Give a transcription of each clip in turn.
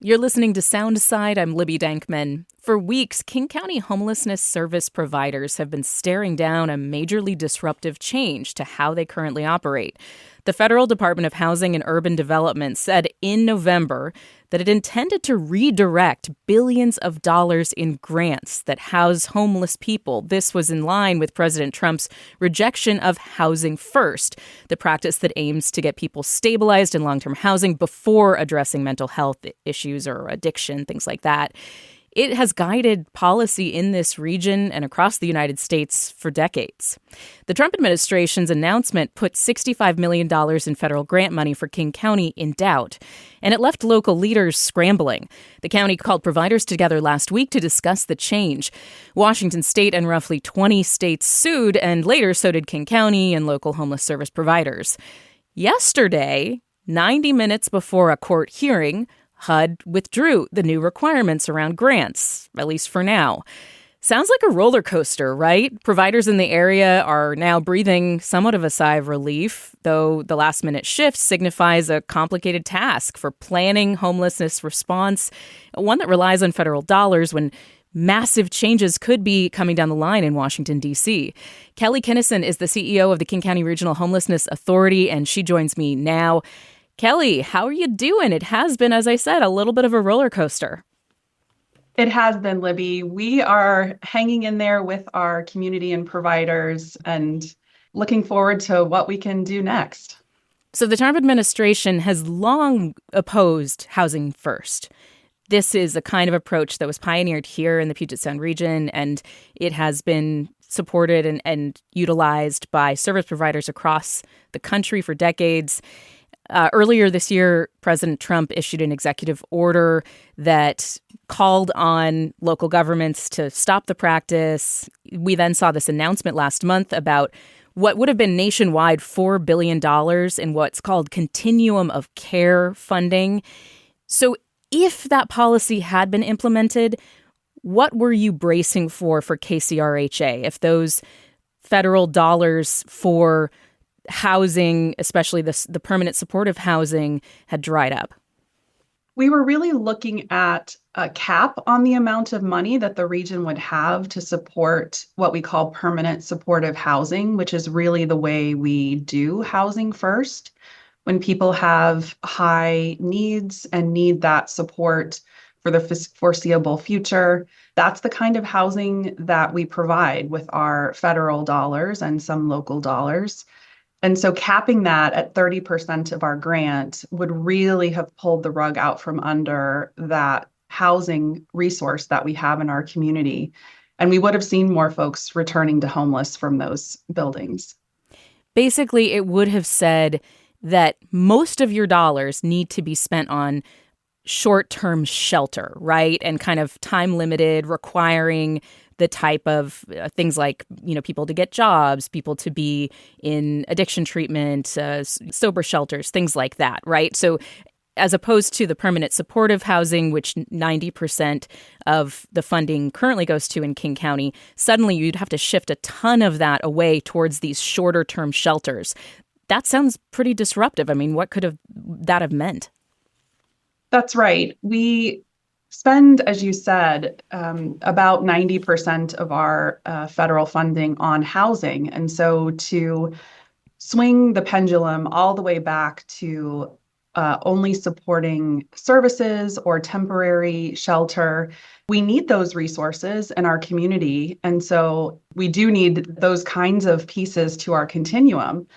You're listening to Soundside. I'm Libby Dankman. For weeks, King County homelessness service providers have been staring down a majorly disruptive change to how they currently operate. The Federal Department of Housing and Urban Development said in November that it intended to redirect billions of dollars in grants that house homeless people. This was in line with President Trump's rejection of Housing First, the practice that aims to get people stabilized in long-term housing before addressing mental health issues or addiction, things like that. It has guided policy in this region and across the United States for decades. The Trump administration's announcement put $65 million in federal grant money for King County in doubt, and it left local leaders scrambling. The county called providers together last week to discuss the change. Washington State and roughly 20 states sued, and later so did King County and local homeless service providers. Yesterday, 90 minutes before a court hearing, HUD withdrew the new requirements around grants, at least for now. Sounds like a roller coaster, right? Providers in the area are now breathing somewhat of a sigh of relief, though the last-minute shift signifies a complicated task for planning homelessness response, one that relies on federal dollars when massive changes could be coming down the line in Washington, D.C. Kelly Kinnison is the CEO of the King County Regional Homelessness Authority, and she joins me now. Kelly, how are you doing? It has been, as I said, a little bit of a roller coaster. It has been, Libby. We are hanging in there with our community and providers and looking forward to what we can do next. So the Trump administration has long opposed Housing First. This is a kind of approach that was pioneered here in the Puget Sound region, and it has been supported and utilized by service providers across the country for decades. Earlier this year, President Trump issued an executive order that called on local governments to stop the practice. We then saw this announcement last month about what would have been nationwide $4 billion in what's called continuum of care funding. So if that policy had been implemented, what were you bracing for KCRHA if those federal dollars for housing, especially the permanent supportive housing, had dried up? We were really looking at a cap on the amount of money that the region would have to support what we call permanent supportive housing, which is really the way we do Housing First. When people have high needs and need that support for the foreseeable future, that's the kind of housing that we provide with our federal dollars and some local dollars. And so capping that at 30% of our grant would really have pulled the rug out from under that housing resource that we have in our community. And we would have seen more folks returning to homeless from those buildings. Basically, it would have said that most of your dollars need to be spent on short-term shelter, right? And kind of time-limited, requiring the type of things like, people to get jobs, people to be in addiction treatment, sober shelters, things like that, right? So as opposed to the permanent supportive housing, which 90% of the funding currently goes to in King County, suddenly you'd have to shift a ton of that away towards these shorter term shelters. That sounds pretty disruptive. I mean, what could that have meant? That's right. We spend, as you said, about 90% of our federal funding on housing. And so to swing the pendulum all the way back to only supporting services or temporary shelter, we need those resources in our community. And so we do need those kinds of pieces to our continuum.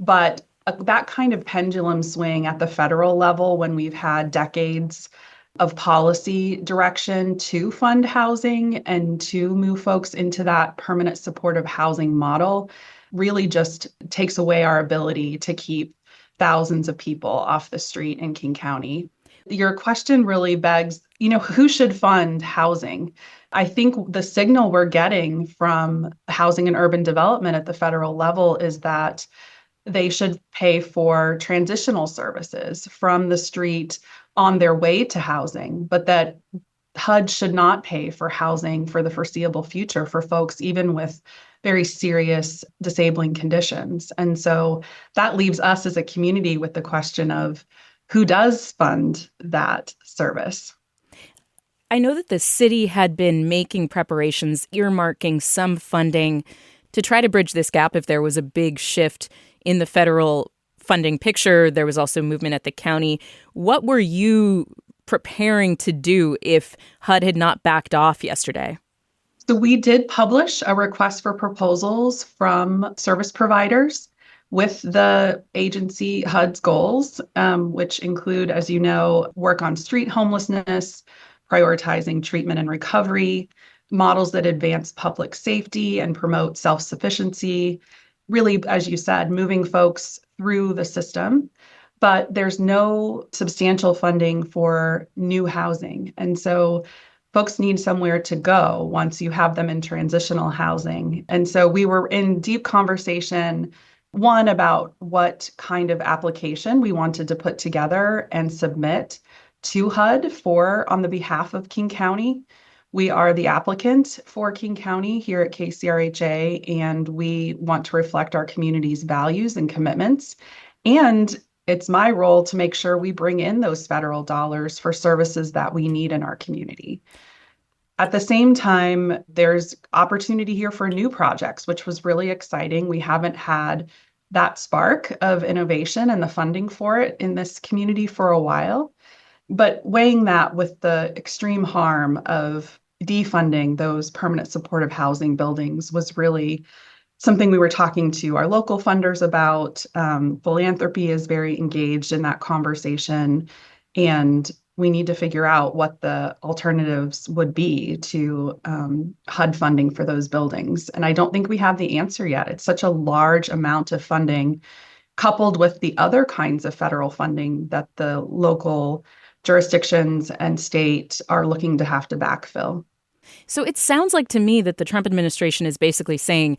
But that kind of pendulum swing at the federal level, when we've had decades of policy direction to fund housing and to move folks into that permanent supportive housing model, really just takes away our ability to keep thousands of people off the street in King County. Your question really begs, who should fund housing? I think the signal we're getting from housing and urban development at the federal level is that they should pay for transitional services from the street on their way to housing, but that HUD should not pay for housing for the foreseeable future for folks even with very serious disabling conditions. And so that leaves us as a community with the question of, who does fund that service. I know that the city had been making preparations, earmarking some funding to try to bridge this gap if there was a big shift in the federal funding picture. There was also movement at the county. What were you preparing to do if HUD had not backed off yesterday? So we did publish a request for proposals from service providers with the agency HUD's goals, which include, as you know, work on street homelessness, prioritizing treatment and recovery, models that advance public safety and promote self-sufficiency, really, as you said, moving folks through the system. But there's no substantial funding for new housing. And so folks need somewhere to go once you have them in transitional housing. And so we were in deep conversation, one, about what kind of application we wanted to put together and submit to HUD for on the behalf of King County. We are the applicant for King County here at KCRHA, and we want to reflect our community's values and commitments. And it's my role to make sure we bring in those federal dollars for services that we need in our community. At the same time, there's opportunity here for new projects, which was really exciting. We haven't had that spark of innovation and the funding for it in this community for a while. But weighing that with the extreme harm of defunding those permanent supportive housing buildings was really something we were talking to our local funders about. Philanthropy is very engaged in that conversation, and we need to figure out what the alternatives would be to HUD funding for those buildings. And I don't think we have the answer yet. It's such a large amount of funding, coupled with the other kinds of federal funding that the local jurisdictions and state are looking to have to backfill. So it sounds like to me that the Trump administration is basically saying,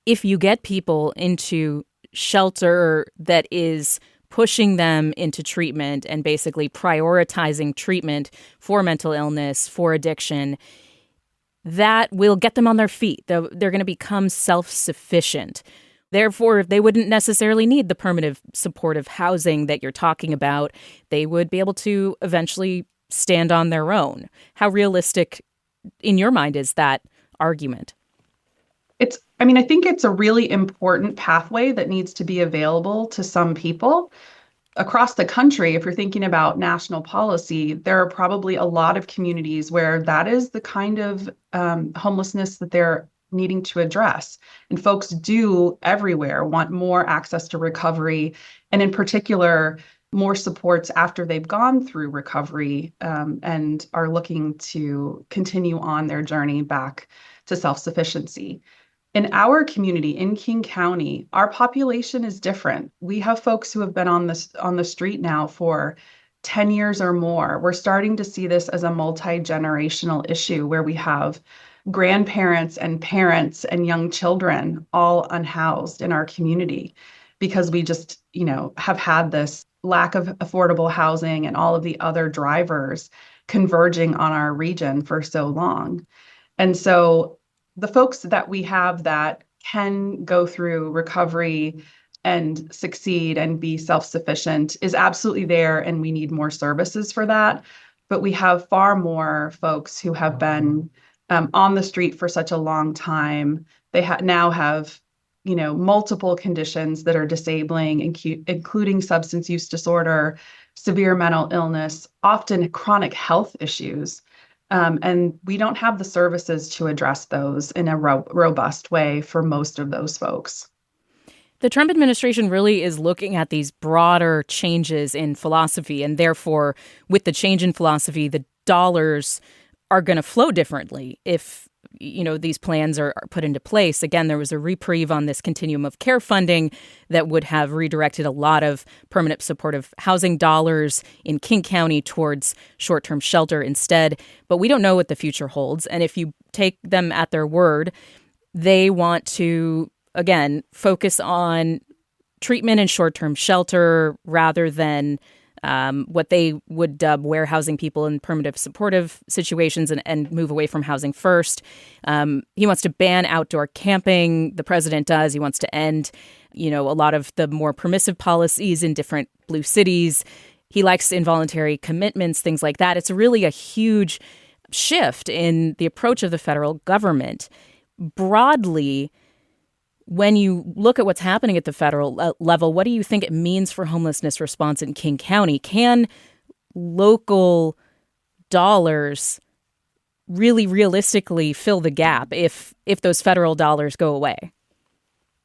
if you get people into shelter that is pushing them into treatment and basically prioritizing treatment for mental illness, for addiction, that will get them on their feet. They're going to become self-sufficient. Therefore, they wouldn't necessarily need the permanent supportive housing that you're talking about. They would be able to eventually stand on their own. How realistic, in your mind, is that argument? I think it's a really important pathway that needs to be available to some people. Across the country, if you're thinking about national policy, there are probably a lot of communities where that is the kind of homelessness that they're needing to address. And folks do everywhere want more access to recovery, and in particular, more supports after they've gone through recovery and are looking to continue on their journey back to self-sufficiency. In our community in King County, our population is different. We have folks who have been on the street now for 10 years or more. We're starting to see this as a multi-generational issue where we have grandparents and parents and young children all unhoused in our community because we just, have had this lack of affordable housing and all of the other drivers converging on our region for so long. And so the folks that we have that can go through recovery and succeed and be self-sufficient is absolutely there, and we need more services for that. But we have far more folks who have been on the street for such a long time. They now have, multiple conditions that are disabling, including substance use disorder, severe mental illness, often chronic health issues. And we don't have the services to address those in a robust way for most of those folks. The Trump administration really is looking at these broader changes in philosophy, and therefore, with the change in philosophy, the dollars are going to flow differently if these plans are put into place. Again, there was a reprieve on this continuum of care funding that would have redirected a lot of permanent supportive housing dollars in King County towards short-term shelter instead. But we don't know what the future holds. And if you take them at their word, they want to, again, focus on treatment and short-term shelter rather than what they would dub warehousing people in permanent supportive situations and move away from housing first. He wants to ban outdoor camping. The president does. He wants to end, a lot of the more permissive policies in different blue cities. he likes involuntary commitments, things like that. It's really a huge shift in the approach of the federal government. Broadly, when you look at what's happening at the federal level, what do you think it means for homelessness response in King County? Can local dollars really realistically fill the gap if those federal dollars go away?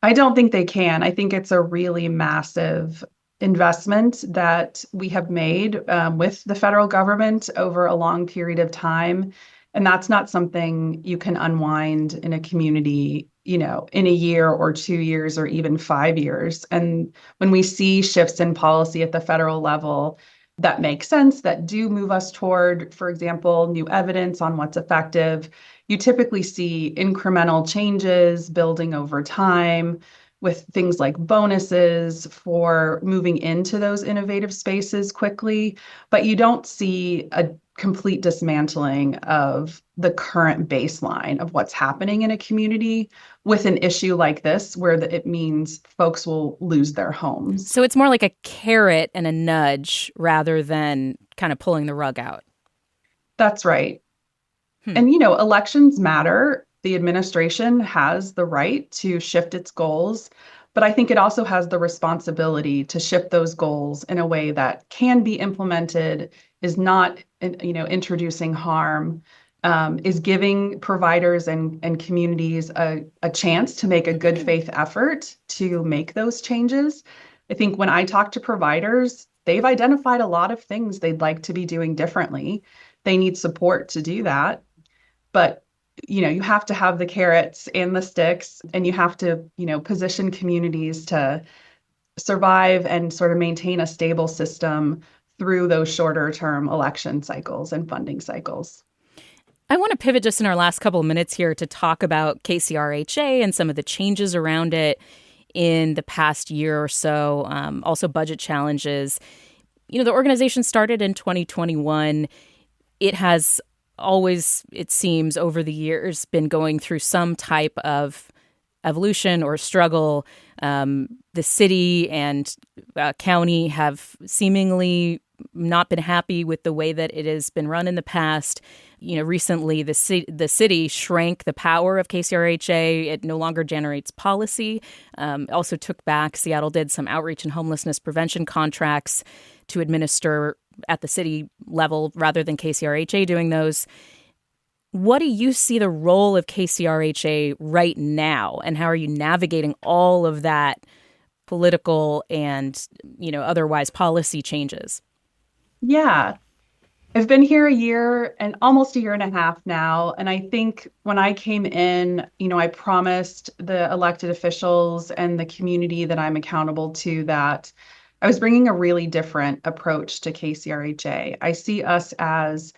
I don't think they can. I think it's a really massive investment that we have made with the federal government over a long period of time. And that's not something you can unwind in a community, in a year or 2 years or even 5 years. And when we see shifts in policy at the federal level that make sense, that do move us toward, for example, new evidence on what's effective, you typically see incremental changes building over time with things like bonuses for moving into those innovative spaces quickly, but you don't see a complete dismantling of the current baseline of what's happening in a community with an issue like this, where it means folks will lose their homes. So it's more like a carrot and a nudge rather than kind of pulling the rug out. That's right. And, elections matter. The administration has the right to shift its goals, but I think it also has the responsibility to shift those goals in a way that can be implemented, is not, introducing harm, is giving providers and communities a chance to make a good faith effort to make those changes. I think when I talk to providers, they've identified a lot of things they'd like to be doing differently. They need support to do that. But, you have to have the carrots and the sticks, and you have to, position communities to survive and sort of maintain a stable system through those shorter term election cycles and funding cycles. I want to pivot just in our last couple of minutes here to talk about KCRHA and some of the changes around it in the past year or so, also budget challenges. The organization started in 2021. It has always, it seems, over the years been going through some type of evolution or struggle. The city and county have seemingly not been happy with the way that it has been run in the past. Recently, the city shrank the power of KCRHA. It no longer generates policy. Also took back, Seattle did some outreach and homelessness prevention contracts to administer at the city level rather than KCRHA doing those. What do you see the role of KCRHA right now, and how are you navigating all of that political and, otherwise policy changes? Yeah, I've been here a year and almost a year and a half now. And I think when I came in, I promised the elected officials and the community that I'm accountable to that I was bringing a really different approach to KCRHA. I see us as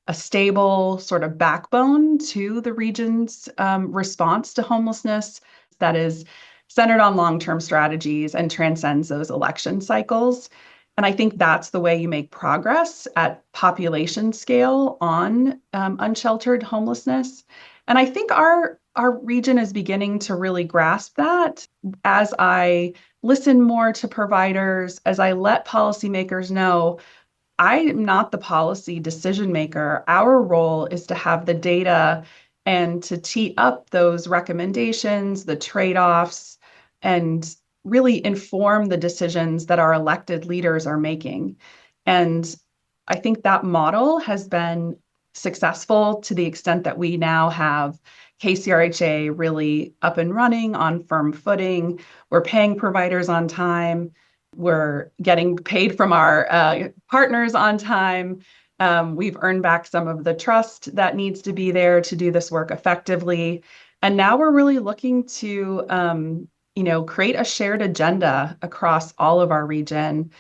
a stable sort of backbone to the region's response to homelessness that is centered on long-term strategies and transcends those election cycles. And I think that's the way you make progress at population scale on unsheltered homelessness. And I think our region is beginning to really grasp that as I listen more to providers, as I let policymakers know I am not the policy decision maker. Our role is to have the data and to tee up those recommendations, the trade-offs, and really inform the decisions that our elected leaders are making. And I think that model has been successful to the extent that we now have KCRHA really up and running on firm footing. We're paying providers on time. We're getting paid from our partners on time. We've earned back some of the trust that needs to be there to do this work effectively. And now we're really looking to create a shared agenda across all of our region.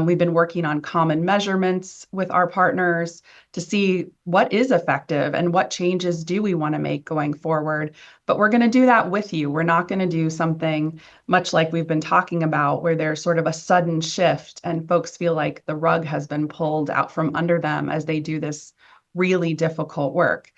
We've been working on common measurements with our partners to see what is effective and what changes do we want to make going forward. But we're going to do that with you. We're not going to do something much like we've been talking about where there's sort of a sudden shift and folks feel like the rug has been pulled out from under them as they do this really difficult work.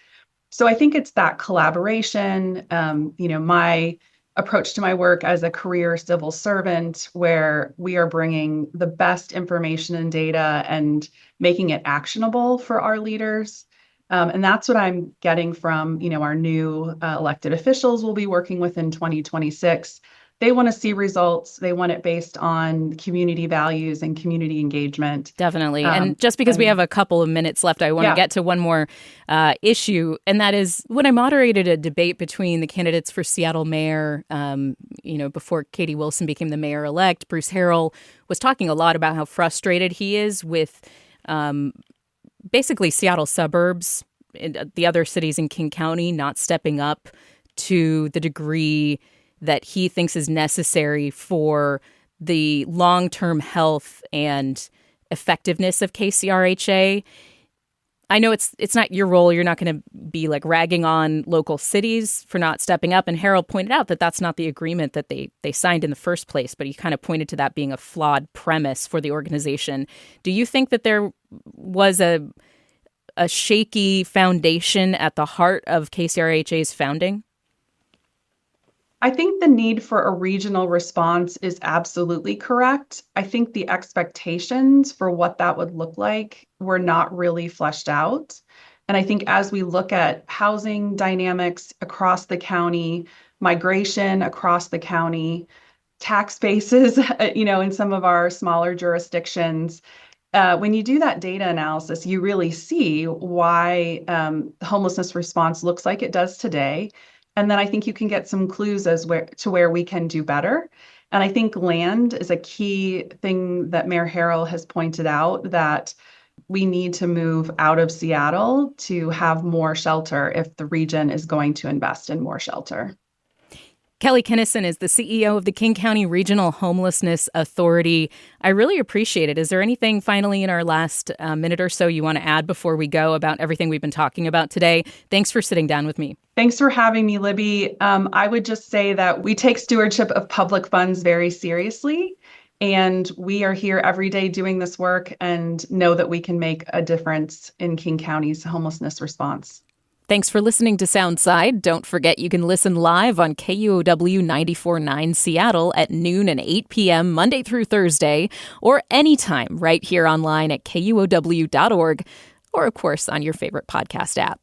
So I think it's that collaboration. My approach to my work as a career civil servant, where we are bringing the best information and data and making it actionable for our leaders. And that's what I'm getting from, our new elected officials we'll be working with in 2026. They want to see results. They want it based on community values and community engagement. Definitely. And just because we have a couple of minutes left, I want to get to one more issue. And that is when I moderated a debate between the candidates for Seattle mayor, before Katie Wilson became the mayor-elect, Bruce Harrell was talking a lot about how frustrated he is with basically Seattle suburbs, the other cities in King County not stepping up to the degree that he thinks is necessary for the long-term health and effectiveness of KCRHA. I know it's not your role. You're not going to be like ragging on local cities for not stepping up. And Harold pointed out that that's not the agreement that they signed in the first place, but he kind of pointed to that being a flawed premise for the organization. Do you think that there was a shaky foundation at the heart of KCRHA's founding? I think the need for a regional response is absolutely correct. I think the expectations for what that would look like were not really fleshed out. And I think as we look at housing dynamics across the county, migration across the county, tax bases, in some of our smaller jurisdictions, when you do that data analysis, you really see why the homelessness response looks like it does today. And then I think you can get some clues to where we can do better. And I think land is a key thing that Mayor Harrell has pointed out, that we need to move out of Seattle to have more shelter if the region is going to invest in more shelter. Kelly Kinnison is the CEO of the King County Regional Homelessness Authority. I really appreciate it. Is there anything finally in our last minute or so you want to add before we go about everything we've been talking about today? Thanks for sitting down with me. Thanks for having me, Libby. I would just say that we take stewardship of public funds very seriously, and we are here every day doing this work and know that we can make a difference in King County's homelessness response. Thanks for listening to Soundside. Don't forget you can listen live on KUOW 94.9 Seattle at noon and 8 p.m. Monday through Thursday, or anytime right here online at KUOW.org, or of course on your favorite podcast app.